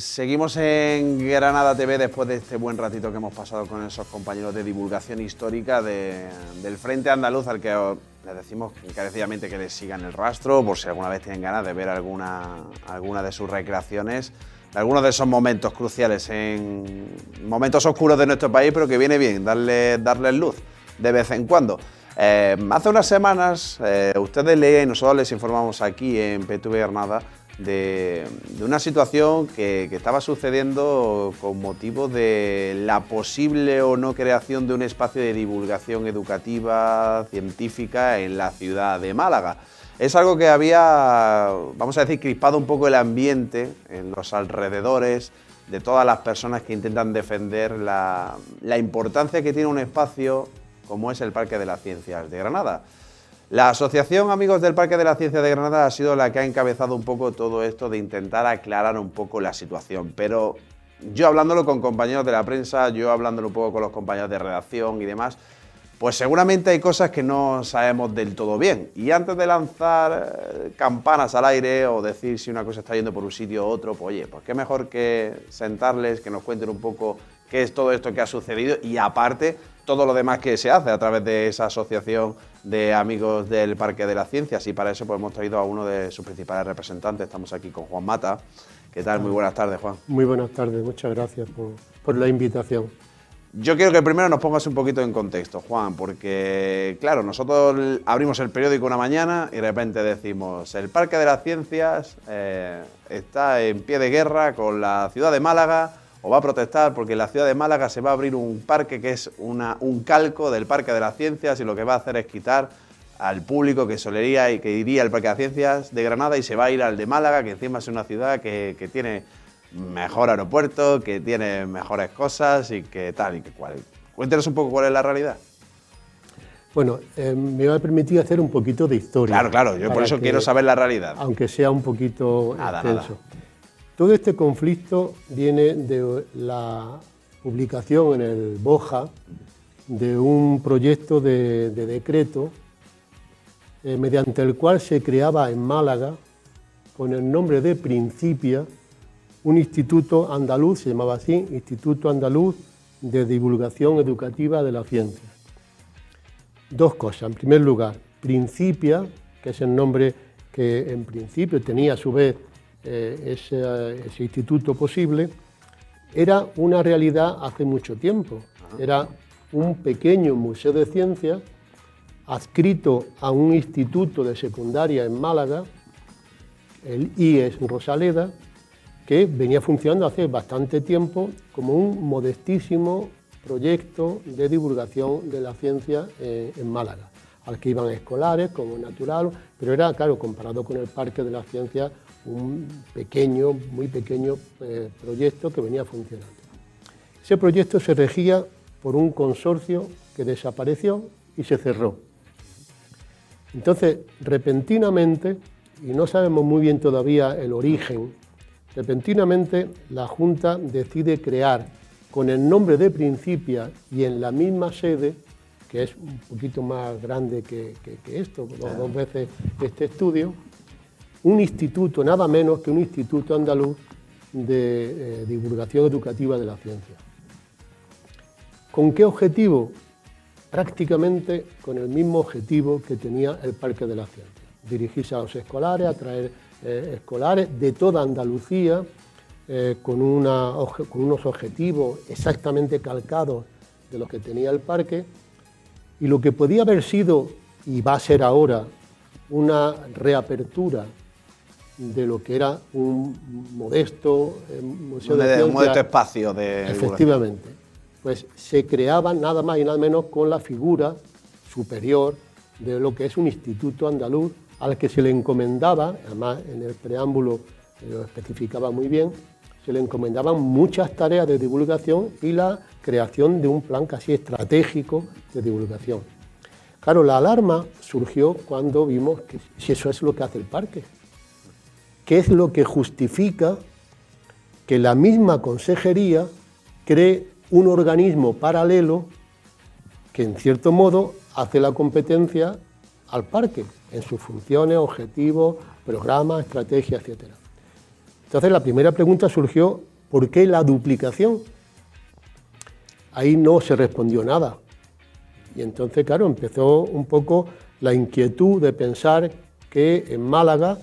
Seguimos en Granada TV después de este buen ratito que hemos pasado con esos compañeros de divulgación histórica del Frente Andaluz, al que les decimos encarecidamente que les sigan el rastro, por si alguna vez tienen ganas de ver alguna de sus recreaciones, de algunos de esos momentos cruciales, en momentos oscuros de nuestro país, pero que viene bien darles luz de vez en cuando. Hace unas semanas ustedes leían y nosotros les informamos aquí en PTV Granada de una situación que estaba sucediendo con motivo de la posible o no creación de un espacio de divulgación educativa, científica en la ciudad de Málaga. Es algo que había, vamos a decir, crispado un poco el ambiente en los alrededores de todas las personas que intentan defender la importancia que tiene un espacio como es el Parque de las Ciencias de Granada. La Asociación Amigos del Parque de las Ciencias de Granada ha sido la que ha encabezado un poco todo esto de intentar aclarar un poco la situación, pero yo hablándolo con compañeros de la prensa, yo hablándolo un poco con los compañeros de redacción y demás, pues seguramente hay cosas que no sabemos del todo bien. Y antes de lanzar campanas al aire o decir si una cosa está yendo por un sitio u otro, pues oye, pues qué mejor que sentarles, que nos cuenten un poco qué es todo esto que ha sucedido y aparte todo lo demás que se hace a través de esa asociación de amigos del Parque de las Ciencias, y para eso pues hemos traído a uno de sus principales representantes. Estamos aquí con Juan Mata. ¿Qué tal? Muy buenas tardes, Juan. Muy buenas tardes, muchas gracias por la invitación. Yo quiero que primero nos pongas un poquito en contexto, Juan, porque claro, nosotros abrimos el periódico una mañana y de repente decimos el Parque de las Ciencias está en pie de guerra con la ciudad de Málaga, o va a protestar porque en la ciudad de Málaga se va a abrir un parque que es un calco del Parque de las Ciencias, y lo que va a hacer es quitar al público que solería y que iría al Parque de las Ciencias de Granada y se va a ir al de Málaga, que encima es una ciudad que tiene mejor aeropuerto, que tiene mejores cosas y que tal y que cual. Cuéntanos un poco cuál es la realidad. Bueno, me va a permitir hacer un poquito de historia. Claro, yo por eso quiero saber la realidad. Aunque sea un poquito extenso. Nada. Todo este conflicto viene de la publicación en el BOJA de un proyecto de decreto mediante el cual se creaba en Málaga, con el nombre de Principia, un instituto andaluz, se llamaba así, Instituto Andaluz de Divulgación Educativa de la Ciencia. Dos cosas. En primer lugar, Principia, que es el nombre que en principio tenía a su vez ese instituto posible, era una realidad hace mucho tiempo. Era un pequeño museo de ciencias adscrito a un instituto de secundaria en Málaga, el IES Rosaleda, que venía funcionando hace bastante tiempo como un modestísimo proyecto de divulgación de la ciencia en Málaga, al que iban escolares, como natural, pero era, claro, comparado con el Parque de las Ciencias, un pequeño, muy pequeño proyecto que venía funcionando. Ese proyecto se regía por un consorcio que desapareció y se cerró. Entonces, repentinamente, y no sabemos muy bien todavía el origen, repentinamente la Junta decide crear, con el nombre de Principia y en la misma sede, que es un poquito más grande que esto, dos veces este estudio, un instituto, nada menos que un instituto andaluz de divulgación educativa de la ciencia. ¿Con qué objetivo? Prácticamente con el mismo objetivo que tenía el Parque de la Ciencia, dirigirse a los escolares, atraer escolares de toda Andalucía, con unos objetivos exactamente calcados de los que tenía el parque, y lo que podía haber sido, y va a ser ahora, una reapertura de lo que era un modesto museo de ciencia. Un modesto espacio de efectivamente, pues se creaba nada más y nada menos con la figura superior de lo que es un instituto andaluz al que se le encomendaba, además en el preámbulo lo especificaba muy bien, se le encomendaban muchas tareas de divulgación y la creación de un plan casi estratégico de divulgación. Claro, la alarma surgió cuando vimos que si eso es lo que hace el parque, ¿qué es lo que justifica que la misma consejería cree un organismo paralelo que en cierto modo hace la competencia al parque en sus funciones, objetivos, programas, estrategias, etc.? Entonces la primera pregunta surgió ¿por qué la duplicación? Ahí no se respondió nada. Y entonces, claro, empezó un poco la inquietud de pensar que en Málaga,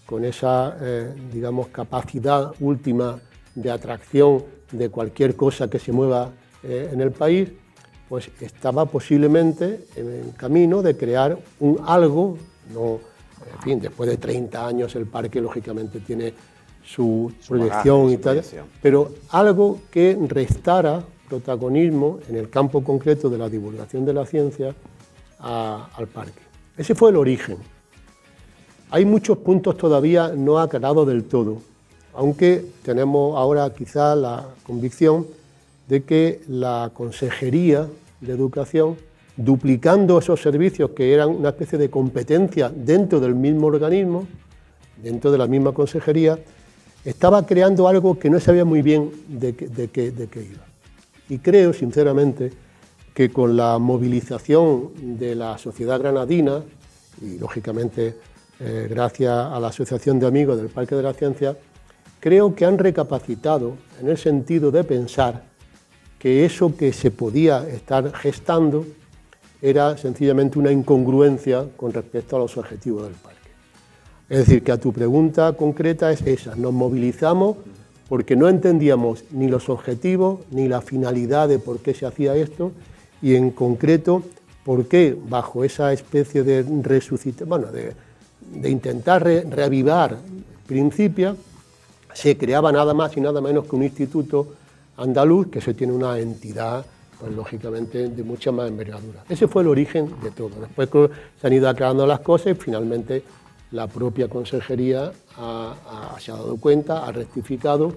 con esa, digamos, capacidad última de atracción de cualquier cosa que se mueva en el país, pues estaba posiblemente en camino de crear un algo, no, en fin, después de 30 años el parque lógicamente tiene su proyección y tal, pero algo que restara protagonismo en el campo concreto de la divulgación de la ciencia al parque. Ese fue el origen. Hay muchos puntos todavía no aclarados del todo, aunque tenemos ahora quizá la convicción de que la Consejería de Educación, duplicando esos servicios que eran una especie de competencia dentro del mismo organismo, dentro de la misma consejería, estaba creando algo que no sabía muy bien de qué iba. Y creo, sinceramente, que con la movilización de la sociedad granadina, y lógicamente gracias a la Asociación de Amigos del Parque de la Ciencia, creo que han recapacitado en el sentido de pensar que eso que se podía estar gestando era sencillamente una incongruencia con respecto a los objetivos del parque. Es decir, que a tu pregunta concreta es esa, nos movilizamos porque no entendíamos ni los objetivos ni la finalidad de por qué se hacía esto y en concreto por qué bajo esa especie de resucitar, bueno, de intentar reavivar principios, se creaba nada más y nada menos que un instituto andaluz, que se tiene una entidad, pues lógicamente, de mucha más envergadura. Ese fue el origen de todo. Después se han ido aclarando las cosas y finalmente la propia consejería se ha dado cuenta, ha rectificado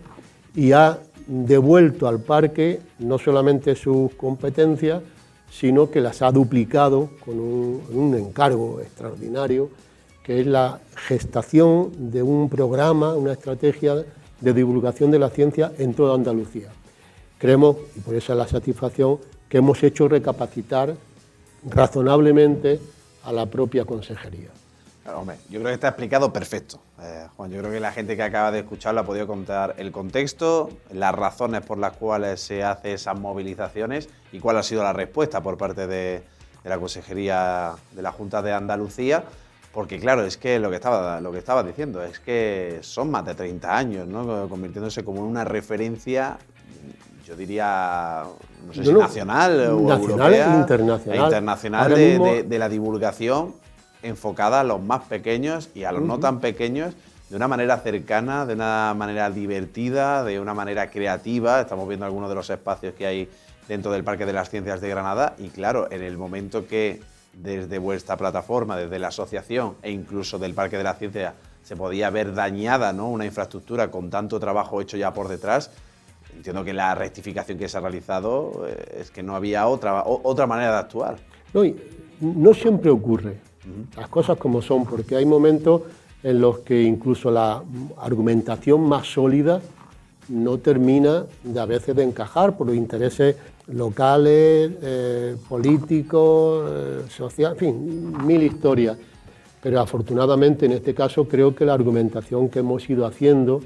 y ha devuelto al parque no solamente sus competencias, sino que las ha duplicado con un encargo extraordinario, que es la gestación de un programa, una estrategia de divulgación de la ciencia en toda Andalucía. Creemos, y por eso es la satisfacción, que hemos hecho recapacitar razonablemente a la propia consejería. Claro, hombre, yo creo que está explicado perfecto, Juan. Yo creo que la gente que acaba de escucharlo ha podido contar el contexto, las razones por las cuales se hacen esas movilizaciones y cuál ha sido la respuesta por parte de la Consejería de la Junta de Andalucía. Porque claro, es que lo que estaba diciendo es que son más de 30 años, ¿no? Convirtiéndose como en una referencia, yo diría, no sé si nacional o europea, internacional de la divulgación enfocada a los más pequeños y a los no tan pequeños de una manera cercana, de una manera divertida, de una manera creativa. Estamos viendo algunos de los espacios que hay dentro del Parque de las Ciencias de Granada y claro, en el momento que desde vuestra plataforma, desde la asociación e incluso del Parque de la Ciencia se podía ver dañada, ¿no?, una infraestructura con tanto trabajo hecho ya por detrás, entiendo que la rectificación que se ha realizado es que no había otra manera de actuar. No siempre ocurre, las cosas como son, porque hay momentos en los que incluso la argumentación más sólida no termina a veces de encajar por los intereses locales, políticos, sociales, en fin, mil historias. Pero afortunadamente en este caso creo que la argumentación que hemos ido haciendo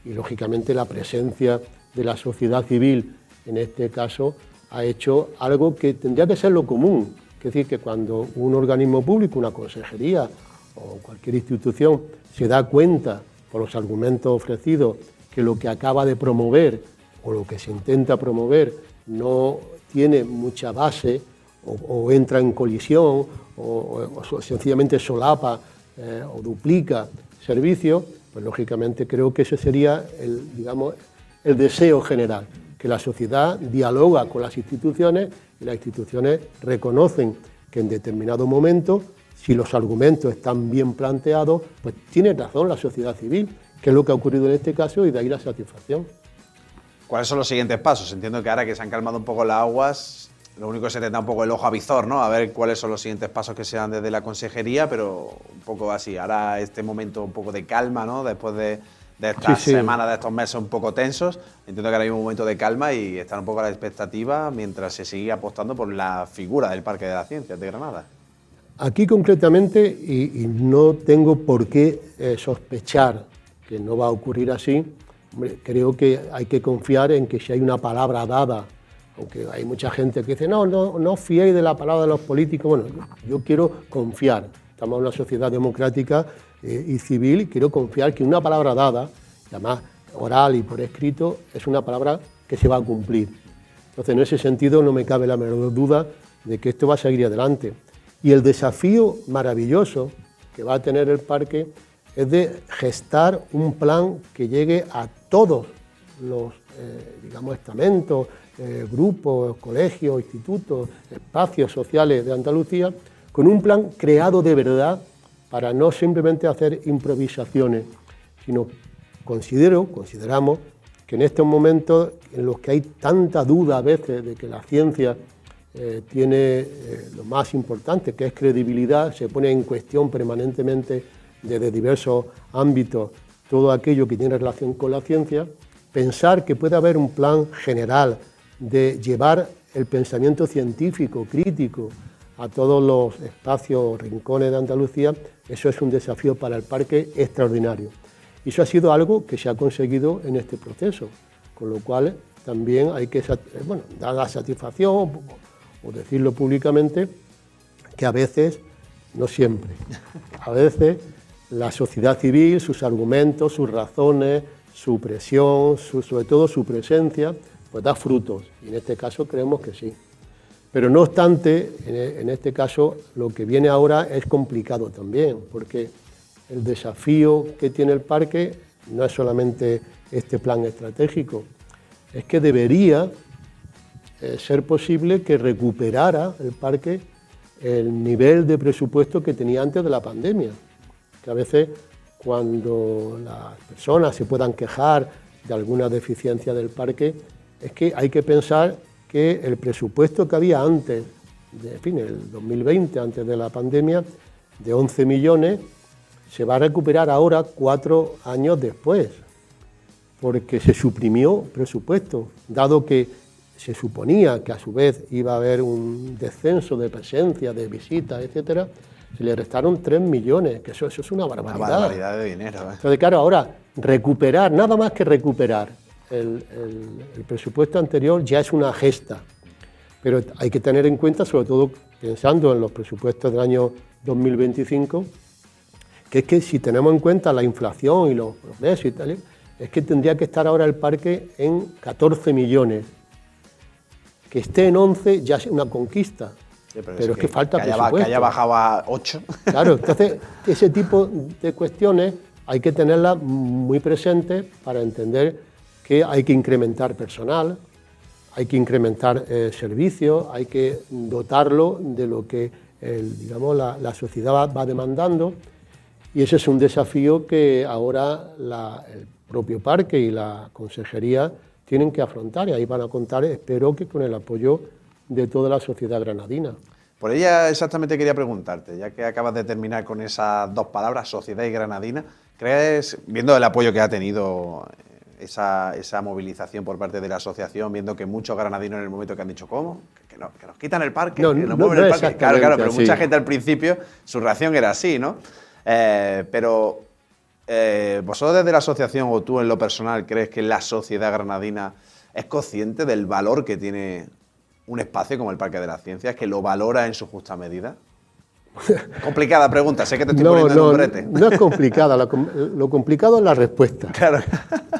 y lógicamente la presencia de la sociedad civil en este caso ha hecho algo que tendría que ser lo común. Es decir, que cuando un organismo público, una consejería o cualquier institución se da cuenta por los argumentos ofrecidos que lo que acaba de promover o lo que se intenta promover no tiene mucha base o entra en colisión o sencillamente solapa o duplica servicios, pues lógicamente creo que ese sería el deseo general, que la sociedad dialoga con las instituciones y las instituciones reconocen que en determinado momento, si los argumentos están bien planteados, pues tiene razón la sociedad civil, que es lo que ha ocurrido en este caso y de ahí la satisfacción. ¿Cuáles son los siguientes pasos? Entiendo que ahora que se han calmado un poco las aguas, lo único que se tendrá un poco el ojo avizor, ¿no? A ver cuáles son los siguientes pasos que se dan desde la consejería, pero un poco así. Ahora este momento un poco de calma, ¿no? Después de estas semanas, de estos meses un poco tensos, entiendo que ahora hay un momento de calma y están un poco a la expectativa mientras se sigue apostando por la figura del Parque de las Ciencias de Granada. Aquí concretamente, y no tengo por qué sospechar que no va a ocurrir así, Hombre, creo que hay que confiar en que si hay una palabra dada, aunque hay mucha gente que dice, no fiéis de la palabra de los políticos. Bueno, yo quiero confiar. Estamos en una sociedad democrática y civil, y quiero confiar que una palabra dada, además oral y por escrito, es una palabra que se va a cumplir. Entonces, en ese sentido, no me cabe la menor duda de que esto va a seguir adelante. Y el desafío maravilloso que va a tener el parque es de gestar un plan que llegue a todos los, estamentos, grupos, colegios, institutos, espacios sociales de Andalucía, con un plan creado de verdad para no simplemente hacer improvisaciones, sino consideramos que en estos momentos en los que hay tanta duda a veces de que la ciencia tiene lo más importante, que es credibilidad, se pone en cuestión permanentemente desde diversos ámbitos todo aquello que tiene relación con la ciencia, pensar que puede haber un plan general de llevar el pensamiento científico, crítico, a todos los espacios, rincones de Andalucía, eso es un desafío para el parque extraordinario. Y eso ha sido algo que se ha conseguido en este proceso, con lo cual también hay que dar la satisfacción, o decirlo públicamente, que a veces, no siempre, a veces la sociedad civil, sus argumentos, sus razones, su presión, sobre todo su presencia, pues da frutos, y en este caso creemos que sí. Pero no obstante, en este caso lo que viene ahora es complicado también, porque el desafío que tiene el parque no es solamente este plan estratégico, es que debería ser posible que recuperara el parque el nivel de presupuesto que tenía antes de la pandemia, que a veces cuando las personas se puedan quejar de alguna deficiencia del parque, es que hay que pensar que el presupuesto que había antes, el 2020, antes de la pandemia, de 11 millones, se va a recuperar ahora 4 años después, porque se suprimió presupuesto, dado que se suponía que a su vez iba a haber un descenso de presencia, de visitas, etcétera, se le restaron 3 millones, que eso es una barbaridad. Una barbaridad de dinero. Entonces, claro, ahora recuperar, nada más que recuperar el presupuesto anterior ya es una gesta, pero hay que tener en cuenta, sobre todo pensando en los presupuestos del año 2025, que es que si tenemos en cuenta la inflación y los progresos y tal, es que tendría que estar ahora el parque en 14 millones. Que esté en 11 ya es una conquista, sí, pero es que falta presupuesto. Que haya bajado a 8. Claro, entonces ese tipo de cuestiones hay que tenerlas muy presentes para entender que hay que incrementar personal, hay que incrementar servicios, hay que dotarlo de lo que la sociedad va demandando, y ese es un desafío que ahora el propio parque y la consejería tienen que afrontar, y ahí van a contar, espero que con el apoyo de toda la sociedad granadina. Por ella exactamente quería preguntarte, ya que acabas de terminar con esas dos palabras, sociedad y granadina, ¿crees, viendo el apoyo que ha tenido esa movilización por parte de la asociación, viendo que muchos granadinos en el momento que han dicho, ¿cómo? Que nos quitan el parque, que nos mueven el parque? Claro, pero mucha gente al principio, su reacción era así, ¿no? Pero vosotros desde la asociación o tú en lo personal, ¿crees que la sociedad granadina es consciente del valor que tiene un espacio como el Parque de las Ciencias, que lo valora en su justa medida? Complicada pregunta, sé que te estoy poniendo en un brete. No es complicada, lo complicado es la respuesta. Claro.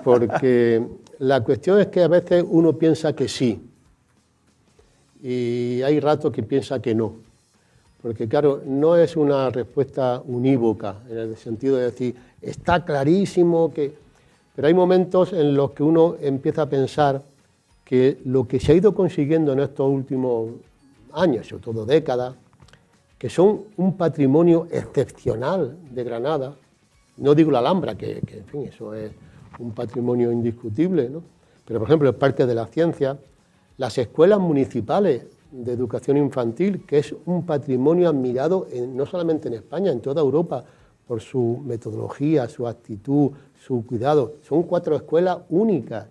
Porque la cuestión es que a veces uno piensa que sí, y hay ratos que piensa que no. Porque claro, no es una respuesta unívoca, en el sentido de decir, está clarísimo que... Pero hay momentos en los que uno empieza a pensar que lo que se ha ido consiguiendo en estos últimos años, sobre todo décadas, que son un patrimonio excepcional de Granada, no digo la Alhambra, que en fin, eso es un patrimonio indiscutible, ¿no? Pero por ejemplo el Parque de las Ciencias, las escuelas municipales de educación infantil, que es un patrimonio admirado no solamente en España, en toda Europa, por su metodología, su actitud, su cuidado. Son 4 escuelas únicas.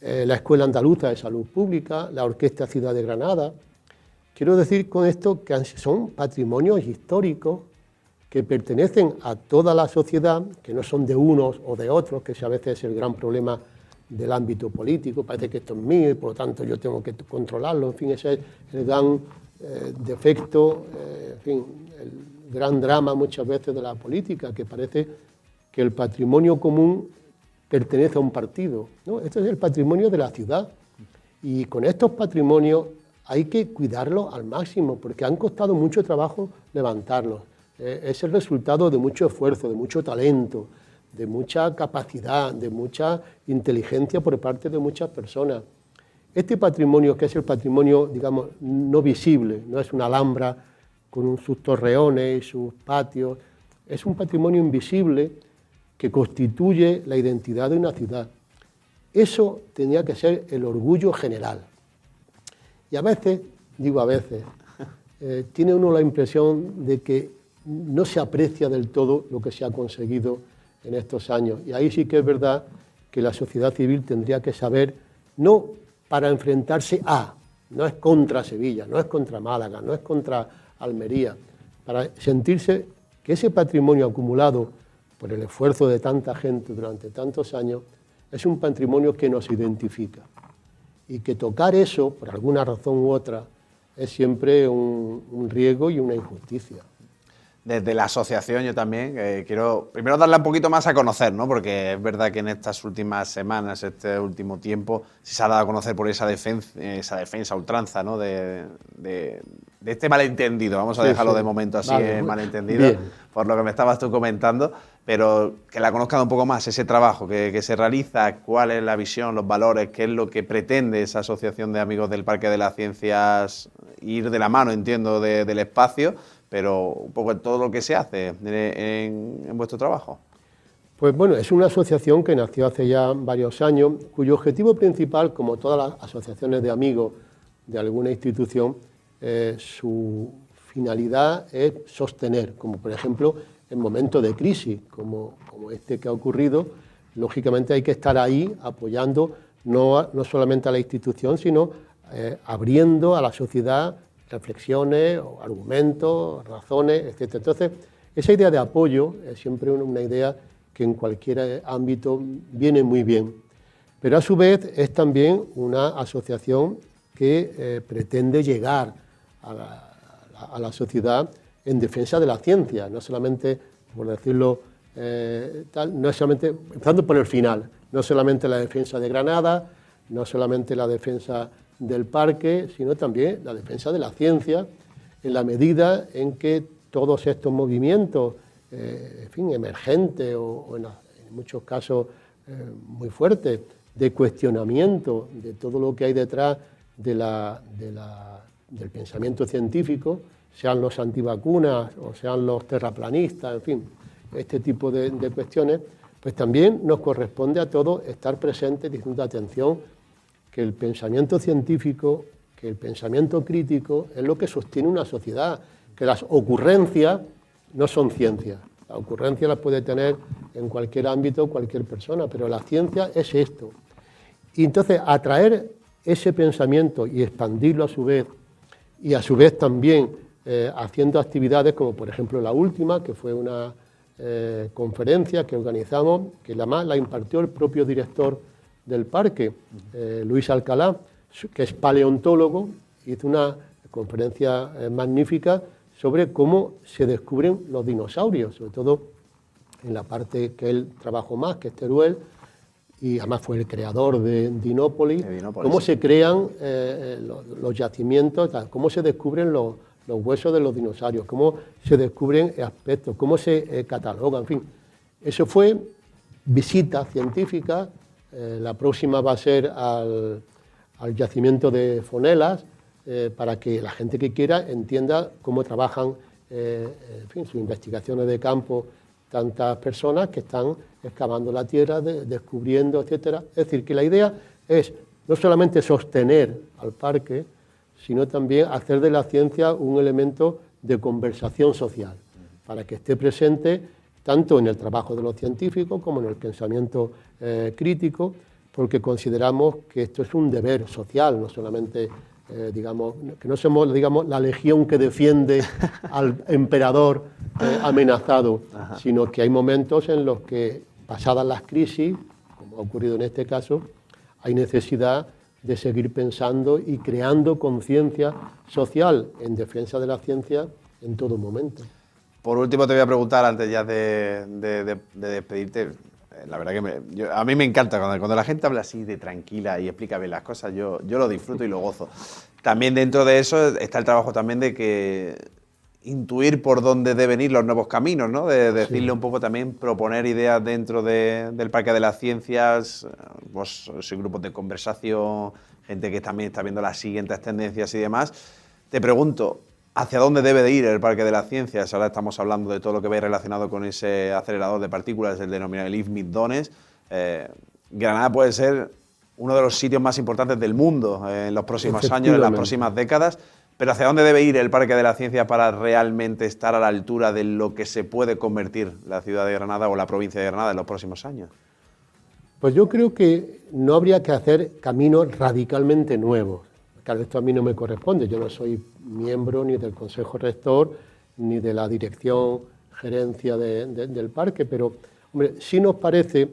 La Escuela Andaluza de Salud Pública, la Orquesta Ciudad de Granada. Quiero decir con esto que son patrimonios históricos que pertenecen a toda la sociedad, que no son de unos o de otros, que ese a veces es el gran problema del ámbito político, parece que esto es mío y por lo tanto yo tengo que controlarlo, en fin, ese es el gran defecto, en fin, el gran drama muchas veces de la política, que parece que el patrimonio común pertenece a un partido, ¿no? Esto es el patrimonio de la ciudad y con estos patrimonios hay que cuidarlos al máximo porque han costado mucho trabajo levantarlos. Es el resultado de mucho esfuerzo, de mucho talento, de mucha capacidad, de mucha inteligencia por parte de muchas personas. Este patrimonio, que es el patrimonio, digamos, no visible, no es una alhambra con sus torreones y sus patios, es un patrimonio invisible que constituye la identidad de una ciudad. Eso tenía que ser el orgullo general. Y a veces, digo a veces, tiene uno la impresión de que no se aprecia del todo lo que se ha conseguido en estos años. Y ahí sí que es verdad que la sociedad civil tendría que saber, no para enfrentarse a, no es contra Sevilla, no es contra Málaga, no es contra Almería, para sentirse que ese patrimonio acumulado por el esfuerzo de tanta gente durante tantos años es un patrimonio que nos identifica y que tocar eso, por alguna razón u otra, es siempre un riesgo y una injusticia. Desde la asociación yo también quiero primero darla un poquito más a conocer, ¿no? Porque es verdad que en estas últimas semanas, este último tiempo, se ha dado a conocer por esa defensa ultranza, ¿no? de este malentendido, vamos a dejarlo de momento así, vale, malentendido, bien, por lo que me estabas tú comentando, pero que la conozcan un poco más, ese trabajo que se realiza, cuál es la visión, los valores, qué es lo que pretende esa asociación de amigos del Parque de las Ciencias, ir de la mano, entiendo, del espacio, pero un poco en todo lo que se hace en vuestro trabajo. Pues bueno, es una asociación que nació hace ya varios años, cuyo objetivo principal, como todas las asociaciones de amigos de alguna institución, su finalidad es sostener, como por ejemplo en momentos de crisis, como este que ha ocurrido, lógicamente hay que estar ahí apoyando no solamente a la institución, sino abriendo a la sociedad reflexiones, o argumentos, razones, etc. Entonces, esa idea de apoyo es siempre una idea que en cualquier ámbito viene muy bien, pero a su vez es también una asociación que pretende llegar a la sociedad en defensa de la ciencia, no solamente, por decirlo no solamente, empezando por el final, no solamente la defensa de Granada, no solamente la defensa del parque, sino también la defensa de la ciencia, en la medida en que todos estos movimientos, en fin, emergentes o en muchos casos muy fuertes, de cuestionamiento de todo lo que hay detrás del pensamiento científico, sean los antivacunas o sean los terraplanistas, en fin, este tipo de cuestiones, pues también nos corresponde a todos estar presentes diciendo atención que el pensamiento científico, que el pensamiento crítico es lo que sostiene una sociedad, que las ocurrencias no son ciencia. La ocurrencia la puede tener en cualquier ámbito cualquier persona, pero la ciencia es esto. Y entonces atraer ese pensamiento y expandirlo a su vez también haciendo actividades como por ejemplo la última, que fue una conferencia que organizamos, que además la impartió el propio director del parque, Luis Alcalá, que es paleontólogo, hizo una conferencia magnífica sobre cómo se descubren los dinosaurios, sobre todo en la parte que él trabajó más, que es Teruel, y además fue el creador de Dinópolis, cómo se crean los yacimientos, cómo se descubren los huesos de los dinosaurios, cómo se descubren aspectos, cómo se catalogan, en fin. Eso fue visita científica. La próxima va a ser al yacimiento de Fonelas, para que la gente que quiera entienda cómo trabajan en fin, sus investigaciones de campo tantas personas que están excavando la tierra, descubriendo, etcétera. Es decir, que la idea es no solamente sostener al parque, sino también hacer de la ciencia un elemento de conversación social, para que esté presente tanto en el trabajo de los científicos como en el pensamiento crítico, porque consideramos que esto es un deber social, no solamente, digamos, que no somos, digamos, la legión que defiende al emperador amenazado, sino que hay momentos en los que, pasadas las crisis, como ha ocurrido en este caso, hay necesidad de seguir pensando y creando conciencia social en defensa de la ciencia en todo momento. Por último, te voy a preguntar, antes ya de despedirte, la verdad que a mí me encanta cuando la gente habla así de tranquila y explica bien las cosas, yo lo disfruto y lo gozo. También dentro de eso está el trabajo también de que intuir por dónde deben ir los nuevos caminos, ¿no? De decirle un poco también, proponer ideas dentro del Parque de las Ciencias, pues soy grupos de conversación, gente que también está viendo las siguientes tendencias y demás. Te pregunto, ¿hacia dónde debe de ir el Parque de las Ciencias? Ahora estamos hablando de todo lo que ve relacionado con ese acelerador de partículas, el denominado LIF-MID-DONES. Granada puede ser uno de los sitios más importantes del mundo en los próximos años, en las próximas décadas. Pero ¿hacia dónde debe ir el Parque de la Ciencia para realmente estar a la altura de lo que se puede convertir la ciudad de Granada o la provincia de Granada en los próximos años? Pues yo creo que no habría que hacer caminos radicalmente nuevos. Claro, esto a mí no me corresponde. Yo no soy miembro ni del Consejo Rector ni de la dirección, gerencia del parque, pero hombre, sí nos parece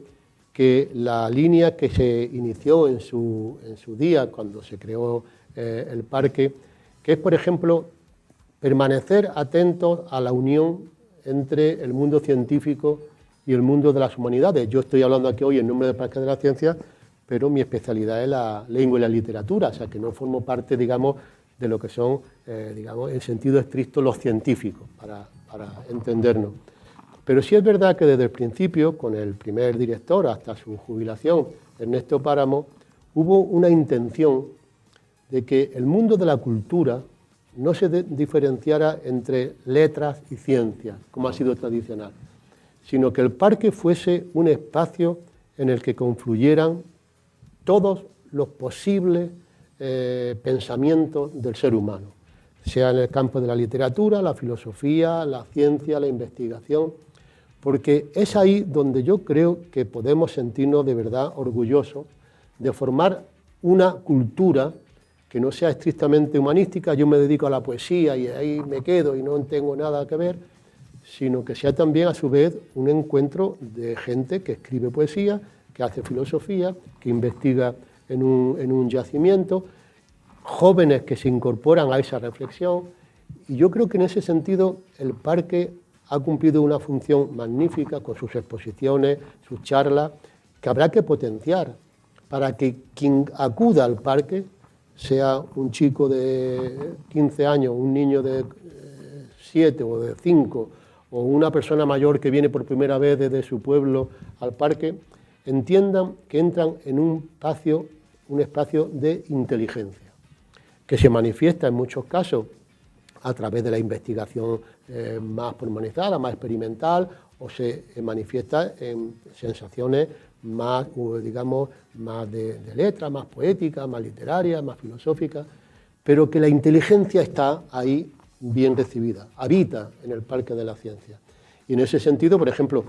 que la línea que se inició en su día, cuando se creó el parque, que es, por ejemplo, permanecer atentos a la unión entre el mundo científico y el mundo de las humanidades. Yo estoy hablando aquí hoy en nombre del Parque de la Ciencia, pero mi especialidad es la lengua y la literatura, o sea que no formo parte, digamos, de lo que son, digamos, en sentido estricto los científicos, para entendernos. Pero sí es verdad que desde el principio, con el primer director hasta su jubilación, Ernesto Páramo, hubo una intención de que el mundo de la cultura no se diferenciara entre letras y ciencias, como ha sido tradicional, sino que el parque fuese un espacio en el que confluyeran todos los posibles pensamientos del ser humano, sea en el campo de la literatura, la filosofía, la ciencia, la investigación, porque es ahí donde yo creo que podemos sentirnos de verdad orgullosos de formar una cultura que no sea estrictamente humanística, yo me dedico a la poesía y ahí me quedo y no tengo nada que ver, sino que sea también a su vez un encuentro de gente que escribe poesía, que hace filosofía, que investiga en un yacimiento, jóvenes que se incorporan a esa reflexión, y yo creo que en ese sentido el parque ha cumplido una función magnífica con sus exposiciones, sus charlas, que habrá que potenciar para que quien acuda al parque, sea un chico de 15 años, un niño de 7 o de 5, o una persona mayor que viene por primera vez desde su pueblo al parque, entiendan que entran en un espacio de inteligencia, que se manifiesta en muchos casos a través de la investigación más pormenorizada, más experimental, o se manifiesta en sensaciones más, digamos, más de letra, más poética, más literaria, más filosófica, pero que la inteligencia está ahí bien recibida, habita en el Parque de la Ciencia. Y en ese sentido, por ejemplo,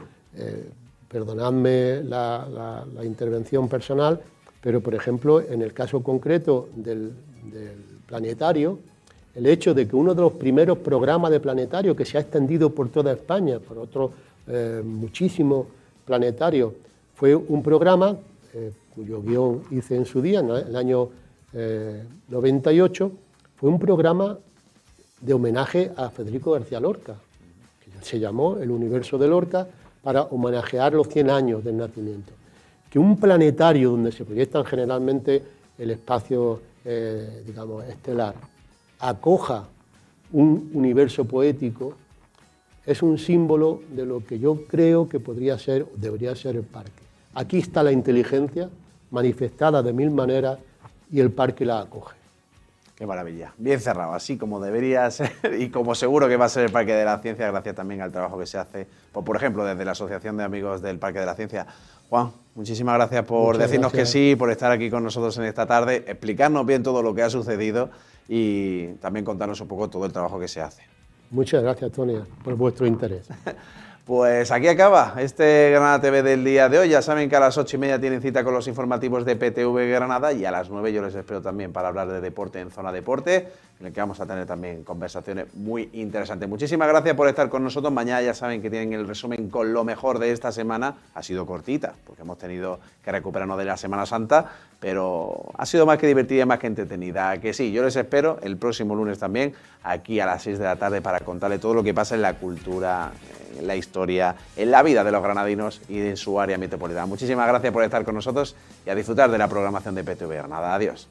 perdonadme la intervención personal, pero por ejemplo, en el caso concreto del planetario, el hecho de que uno de los primeros programas de planetario que se ha extendido por toda España, por otros muchísimos planetarios, fue un programa cuyo guión hice en su día, en el año 98, fue un programa de homenaje a Federico García Lorca, que se llamó El Universo de Lorca, para homenajear los 100 años del nacimiento. Que un planetario donde se proyectan generalmente el espacio, digamos, estelar, acoja un universo poético, es un símbolo de lo que yo creo que podría ser, debería ser el parque. Aquí está la inteligencia manifestada de mil maneras y el parque la acoge. Qué maravilla, bien cerrado, así como debería ser y como seguro que va a ser el Parque de la Ciencia, gracias también al trabajo que se hace, por ejemplo, desde la Asociación de Amigos del Parque de la Ciencia. Juan, muchísimas gracias por decirnos que sí, por estar aquí con nosotros en esta tarde, explicarnos bien todo lo que ha sucedido y también contarnos un poco todo el trabajo que se hace. Muchas gracias, Tony, por vuestro interés. Pues aquí acaba este Granada TV del día de hoy. Ya saben que a las 8:30 tienen cita con los informativos de PTV Granada y a las 9 yo les espero también para hablar de deporte en Zona Deporte, en el que vamos a tener también conversaciones muy interesantes. Muchísimas gracias por estar con nosotros. Mañana ya saben que tienen el resumen con lo mejor de esta semana. Ha sido cortita, porque hemos tenido que recuperarnos de la Semana Santa, pero ha sido más que divertida y más que entretenida. Que sí, yo les espero el próximo lunes también, aquí a las 6 de la tarde, para contarles todo lo que pasa en la cultura, en la historia, en la vida de los granadinos y en su área metropolitana. Muchísimas gracias por estar con nosotros y a disfrutar de la programación de PTV Granada. Adiós.